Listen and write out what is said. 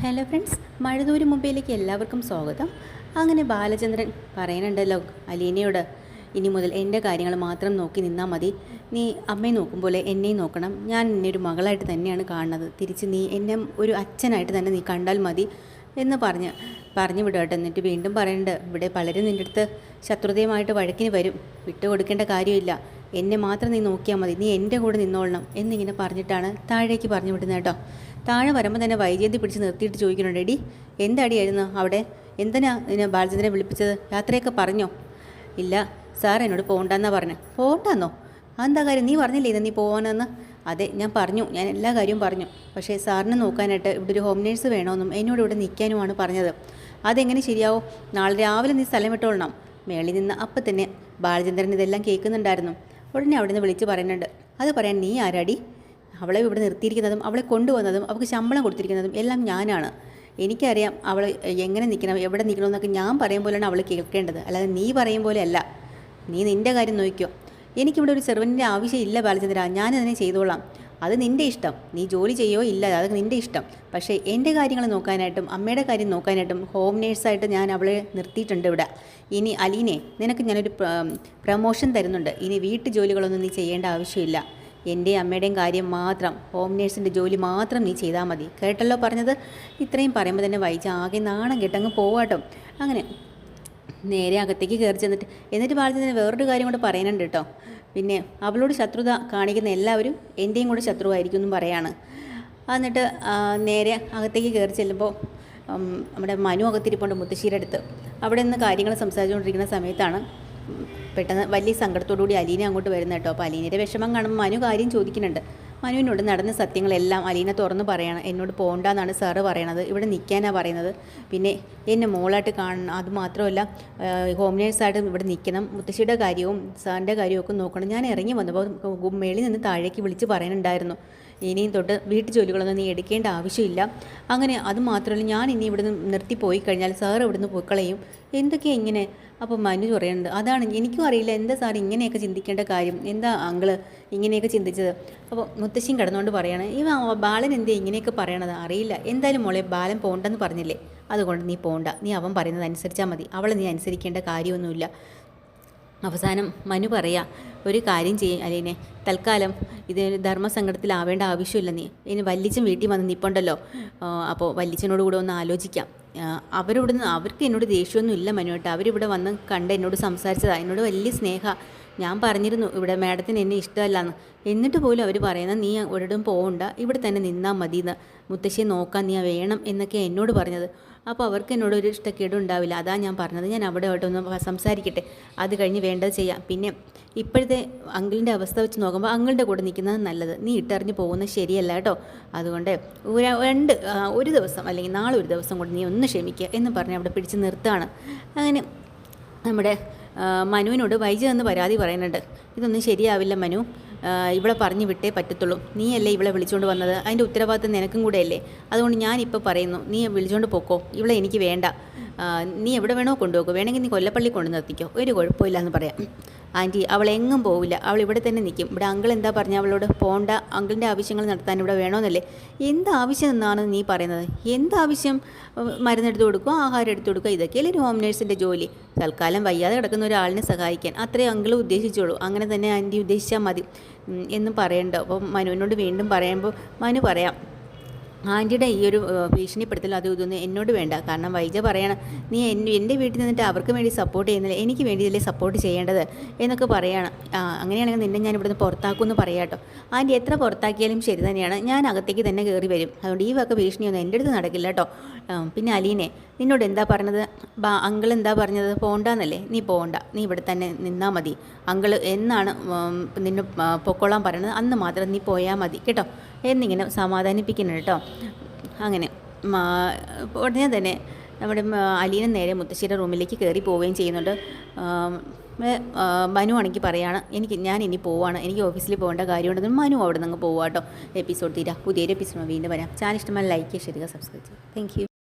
Hello friends, മഴതൂര് മുംബൈയിലേക്ക് എല്ലാവർക്കും സ്വാഗതം. അങ്ങനെ ബാലചന്ദ്രൻ പറയുന്നുണ്ടല്ലോ അലീനയോട്, ഇനി മുതൽ എൻ്റെ കാര്യങ്ങൾ മാത്രം നോക്കി നിന്നാൽ മതി. നീ അമ്മയെ നോക്കും പോലെ എന്നെയും നോക്കണം. ഞാൻ നിന്നെ ഒരു മകളായിട്ട് തന്നെയാണ് കാണുന്നത്. തിരിച്ച് നീ എന്നെ ഒരു അച്ഛനായിട്ട് തന്നെ നീ കണ്ടാൽ മതി എന്ന് പറഞ്ഞു വിടട്ടെ. എന്നിട്ട് വീണ്ടും പറയുന്നുണ്ട്, ഇവിടെ പലരും നിൻ്റെ അടുത്ത് ശത്രുതയുമായിട്ട് വഴക്കിന് വരും. വിട്ടുകൊടുക്കേണ്ട കാര്യമില്ല. എന്നെ മാത്രം നീ നോക്കിയാൽ മതി. നീ എൻ്റെ കൂടെ നിന്നോളണം എന്നിങ്ങനെ പറഞ്ഞിട്ടാണ് താഴേക്ക് പറഞ്ഞു വിടുന്നത് കേട്ടോ. താഴെ വരുമ്പോൾ തന്നെ വൈജയന്തി പിടിച്ച് നിർത്തിയിട്ട് ചോദിക്കുന്നുണ്ട്, എടി എന്താടിയായിരുന്നു അവിടെ? എന്തിനാ നിന്നെ ബാലചന്ദ്രനെ വിളിപ്പിച്ചത്? യാത്രയൊക്കെ പറഞ്ഞോ? ഇല്ല സാർ, എന്നോട് പോകണ്ടെന്നാണ് പറഞ്ഞത്. പോകണ്ടെന്നോ? അതെന്താ കാര്യം? നീ പറഞ്ഞില്ലേ ഇത് നീ പോകാനെന്ന്? അതെ, ഞാൻ പറഞ്ഞു, ഞാൻ എല്ലാ കാര്യവും പറഞ്ഞു. പക്ഷേ സാറിനെ നോക്കാനായിട്ട് ഇവിടെ ഒരു ഹോം നേഴ്സ് വേണമെന്നും എന്നോട് ഇവിടെ നിൽക്കാനുമാണ് പറഞ്ഞത്. അതെങ്ങനെ ശരിയാവും? നാളെ രാവിലെ നീ സ്ഥലം വിട്ടോളണം. മേളിൽ നിന്ന് അപ്പം തന്നെ ബാലചന്ദ്രൻ ഇതെല്ലാം കേൾക്കുന്നുണ്ടായിരുന്നു. ഉടനെ അവിടെ നിന്ന് വിളിച്ച് പറയുന്നുണ്ട്, അത് പറയാൻ നീ ആരാടി? അവളെ ഇവിടെ നിർത്തിയിരിക്കുന്നതും അവളെ കൊണ്ടുവന്നതും അവൾക്ക് ശമ്പളം കൊടുത്തിരിക്കുന്നതും എല്ലാം ഞാനാണ്. എനിക്കറിയാം അവൾ എങ്ങനെ നിൽക്കണം, എവിടെ നിൽക്കണമെന്നൊക്കെ ഞാൻ പറയും പോലെയാണ് അവൾ കേൾക്കേണ്ടത്, അല്ലാതെ നീ പറയും പോലെയല്ല. നീ നിൻ്റെ കാര്യം നോക്കിക്കോ. എനിക്കിവിടെ ഒരു സെർവൻറ്റിൻ്റെ ആവശ്യമില്ല ബാലചന്ദ്ര, ഞാനതിനെ ചെയ്തോളാം. അത് നിൻ്റെ ഇഷ്ടം. നീ ജോലി ചെയ്യോ ഇല്ല, അത് നിൻ്റെ ഇഷ്ടം. പക്ഷേ എൻ്റെ കാര്യങ്ങൾ നോക്കാനായിട്ടും അമ്മയുടെ കാര്യം നോക്കാനായിട്ടും ഹോം നേഴ്സായിട്ട് ഞാൻ അവളെ നിർത്തിയിട്ടുണ്ട് ഇവിടെ. ഇനി അലീനെ, നിനക്ക് ഞാനൊരു പ്രമോഷൻ തരുന്നുണ്ട്. ഇനി വീട്ടു ജോലികളൊന്നും നീ ചെയ്യേണ്ട ആവശ്യമില്ല. എൻ്റെയും അമ്മയുടെയും കാര്യം മാത്രം, ഹോം നേഴ്സിൻ്റെ ജോലി മാത്രം നീ ചെയ്താൽ മതി. കേട്ടല്ലോ പറഞ്ഞത്? ഇത്രയും പറയുമ്പോൾ തന്നെ വൈജ ആകെ നാണം കെട്ടങ്ങ് പോവാട്ടോ. അങ്ങനെ നേരെ അകത്തേക്ക് കയറി എന്നിട്ട് ബാലചന്ദ്രന് വേറൊരു കാര്യം കൂടെ പറയാനുണ്ട് കേട്ടോ. പിന്നെ അവളോട് ശത്രുത കാണിക്കുന്ന എല്ലാവരും എൻ്റെയും കൂടെ ശത്രുവായിരിക്കും എന്നും പറയാണ്. എന്നിട്ട് നേരെ അകത്തേക്ക് കയറി ചെല്ലുമ്പോൾ നമ്മുടെ മനു അകത്തിരിപ്പുണ്ട് മുത്തശ്ശിയുടെ അടുത്ത്. അവിടെ നിന്ന് കാര്യങ്ങൾ സംസാരിച്ചുകൊണ്ടിരിക്കുന്ന സമയത്താണ് പെട്ടെന്ന് വലിയ സങ്കടത്തോടുകൂടി അലീന അങ്ങോട്ട് വരുന്നത് കേട്ടോ. അപ്പോൾ അലീനയുടെ വിഷമം കാണുമ്പോൾ മനു കാര്യം ചോദിക്കുന്നുണ്ട്. മനുവിനോട് നടന്ന സത്യങ്ങളെല്ലാം അലീന തുറന്ന് പറയണം. എന്നോട് പോകണ്ടെന്നാണ് സാറ് പറയണത്, ഇവിടെ നിൽക്കാനാണ് പറയുന്നത്. പിന്നെ എന്നെ മോളായിട്ട് കാണണം, അതുമാത്രമല്ല ഹോം നേഴ്സായിട്ട് ഇവിടെ നിൽക്കണം. മുത്തശ്ശിയുടെ കാര്യവും സാറിൻ്റെ കാര്യമൊക്കെ നോക്കണം. ഞാൻ ഇറങ്ങി വന്നപ്പോൾ മേളിൽ നിന്ന് താഴേക്ക് വിളിച്ച് പറയുന്നുണ്ടായിരുന്നു, ഇനിയും തൊട്ട് വീട്ടു ജോലികളൊന്നും നീ എടുക്കേണ്ട ആവശ്യമില്ല. അങ്ങനെ അതുമാത്രമല്ല, ഞാൻ ഇനി ഇവിടുന്ന് നിർത്തിപ്പോയി കഴിഞ്ഞാൽ സാർ ഇവിടുന്ന് പോയിക്കളയും. എന്തൊക്കെയാണ് ഇങ്ങനെ? അപ്പോൾ മനു പറയുന്നുണ്ട്, അതാണ് എനിക്കും അറിയില്ല എന്താ സാർ ഇങ്ങനെയൊക്കെ ചിന്തിക്കേണ്ട കാര്യം, എന്താ അങ്കിള് ഇങ്ങനെയൊക്കെ ചിന്തിച്ചത്. അപ്പോൾ മുത്തശ്ശിയും കിടന്നുകൊണ്ട് പറയാണ്, ബാലൻ എന്താ ഇങ്ങനെയൊക്കെ പറയണത് അറിയില്ല. എന്തായാലും മോളെ, ബാലൻ പോകണ്ടെന്ന് പറഞ്ഞില്ലേ, അതുകൊണ്ട് നീ പോകണ്ട. നീ അവൻ പറയുന്നത് അനുസരിച്ചാൽ മതി. അവളെ നീ അനുസരിക്കേണ്ട കാര്യമൊന്നുമില്ല. അവസാനം മനു പറയാ, ഒരു കാര്യം ചെയ്യും അലീനെ, തൽക്കാലം ഇത് ധർമ്മസങ്കടത്തിലാവേണ്ട ആവശ്യമില്ല. നീ ഇനി വല്ലിച്ചൻ വീട്ടിൽ വന്ന് നിൽപ്പുണ്ടല്ലോ, അപ്പോൾ വല്ലിച്ചനോട് കൂടെ ഒന്ന് ആലോചിക്കാം. അവർക്ക് എന്നോട് ദേഷ്യമൊന്നും ഇല്ല മനുവേട്ട. അവരിവിടെ വന്ന് കണ്ട് എന്നോട് സംസാരിച്ചതാണ്. എന്നോട് വലിയ സ്നേഹ. ഞാൻ പറഞ്ഞിരുന്നു ഇവിടെ മാഡത്തിന് എന്നെ ഇഷ്ടമല്ലാന്ന്. എന്നിട്ട് പോലും അവർ പറയുന്നത് നീ ഒരിടം പോകണ്ട, ഇവിടെ തന്നെ നിന്നാൽ മതിയെന്ന്, മുത്തശ്ശിയെ നോക്കാൻ നീ വേണം എന്നൊക്കെ എന്നോട് പറഞ്ഞത്. അപ്പോൾ അവർക്ക് എന്നോട് ഒരു ഇഷ്ടക്കേടും ഉണ്ടാവില്ല. അതാ ഞാൻ പറഞ്ഞത്, ഞാൻ അവിടെ ഒന്ന് സംസാരിക്കട്ടെ, അത് കഴിഞ്ഞ് വേണ്ടത് ചെയ്യാം. പിന്നെ ഇപ്പോഴത്തെ അങ്കിളിൻ്റെ അവസ്ഥ വെച്ച് നോക്കുമ്പോൾ അങ്കിളിൻ്റെ കൂടെ നിൽക്കുന്നത് നല്ലത്. നീ ഇട്ടെറിഞ്ഞ് പോകുന്നത് ശരിയല്ല കേട്ടോ. അതുകൊണ്ട് ഒരു ദിവസം അല്ലെങ്കിൽ നാളെ ഒരു ദിവസം കൊണ്ട് നീ ഒന്ന് ക്ഷമിക്കുക എന്ന് പറഞ്ഞ് അവിടെ പിടിച്ച് നിർത്തുകയാണ്. അങ്ങനെ നമ്മുടെ മനുവിനോട് വൈജ എന്ന് പരാതി പറയുന്നുണ്ട്. ഇതൊന്നും ശരിയാവില്ല മനു, ഇവിടെ പറഞ്ഞു വിട്ടേ പറ്റത്തുള്ളൂ. നീയല്ലേ ഇവളെ വിളിച്ചുകൊണ്ട് വന്നത്, അതിൻ്റെ ഉത്തരവാദിത്തം നിനക്കും കൂടെ അല്ലേ. അതുകൊണ്ട് ഞാനിപ്പോൾ പറയുന്നു, നീ വിളിച്ചുകൊണ്ട് പോക്കോ, ഇവളെ എനിക്ക് വേണ്ട. നീ എവിടെ വേണോ കൊണ്ടുപോക്കോ, വേണമെങ്കിൽ നീ കൊല്ലപ്പള്ളി കൊണ്ട് നിർത്തിക്കോ, ഒരു കുഴപ്പമില്ല എന്ന് പറയാം. ആൻറ്റി അവളെങ്ങും പോവില്ല, അവൾ ഇവിടെ തന്നെ നിൽക്കും. ഇവിടെ അങ്കിൾ എന്താ പറഞ്ഞാൽ അവളോട് പോണ്ട, അങ്കിളിൻ്റെ ആവശ്യങ്ങൾ നടത്താൻ ഇവിടെ വേണമെന്നല്ലേ. എന്താവശ്യം എന്നാണ് നീ പറയുന്നത്? എന്താവശ്യം? മരുന്നെടുത്ത് കൊടുക്കുക, ആഹാരം എടുത്തു കൊടുക്കുക, ഇതൊക്കെയല്ലേ ഒരു ഹോം നേഴ്സിൻ്റെ ജോലി. തൽക്കാലം വയ്യാതെ കിടക്കുന്ന ഒരാളിനെ സഹായിക്കാൻ, അത്രയും അങ്കിൾ ഉദ്ദേശിച്ചോളൂ. അങ്ങനെ തന്നെ ആൻറ്റി ഉദ്ദേശിച്ചാൽ മതി എന്നും പറയണ്ടോ. അപ്പോൾ മനുവിനോട് വീണ്ടും പറയുമ്പോൾ മനു പറയാം, ആൻറ്റിയുടെ ഈ ഒരു ഭീഷണിപ്പെടുത്തൽ അത് ഇതൊന്നും എന്നോട് വേണ്ട. കാരണം വൈജ പറയണം, നീ എൻ്റെ വീട്ടിൽ നിന്നിട്ട് അവർക്ക് വേണ്ടി സപ്പോർട്ട് ചെയ്യുന്നില്ല, എനിക്ക് വേണ്ടിയല്ലേ സപ്പോർട്ട് ചെയ്യേണ്ടത് എന്നൊക്കെ പറയണം. അങ്ങനെയാണെങ്കിൽ നിന്നെ ഞാൻ ഇവിടുന്ന് പുറത്താക്കുമെന്ന് പറയാം കേട്ടോ. ആൻറ്റി എത്ര പുറത്താക്കിയാലും ശരി തന്നെയാണ്, ഞാൻ അകത്തേക്ക് തന്നെ കയറി വരും. അതുകൊണ്ട് ഈ വക ഭീഷണിയൊന്നും എൻ്റെ അടുത്ത് നടക്കില്ല കേട്ടോ. പിന്നെ അലീനെ, നിന്നോട് എന്താ പറഞ്ഞത്? അങ്കിൾ എന്താ പറഞ്ഞത്? പോകണ്ടെന്നല്ലേ? നീ പോകണ്ട, നീ ഇവിടെ തന്നെ നിന്നാൽ മതി. അങ്കിൾ എന്നാണ് നിന്നെ പൊക്കോളാൻ പറയുന്നത് അന്ന് മാത്രം നീ പോയാൽ മതി കേട്ടോ എന്നിങ്ങനെ സമാധാനിപ്പിക്കുന്നുണ്ട് കേട്ടോ. അങ്ങനെ ഉടനെ തന്നെ നമ്മുടെ അലീന നേരെ മുത്തശ്ശിയുടെ റൂമിലേക്ക് കയറി പോവുകയും ചെയ്യുന്നുണ്ട്. മനു ആണെങ്കിൽ പറയാണ്, ഞാൻ ഇനി പോവാണ്, എനിക്ക് ഓഫീസിൽ പോകേണ്ട കാര്യമുണ്ടെന്ന്. മനു അവിടെ നിന്ന് പോവാം കേട്ടോ. എപ്പിസോഡ് തീരാ. പുതിയൊരു എപ്പിസോഡ് വീണ്ടും വരാം. ചാനൽ ഇഷ്ടമായി ലൈക്ക് ചെയ്യുക, സബ്സ്ക്രൈബ് ചെയ്യുക. Thank you.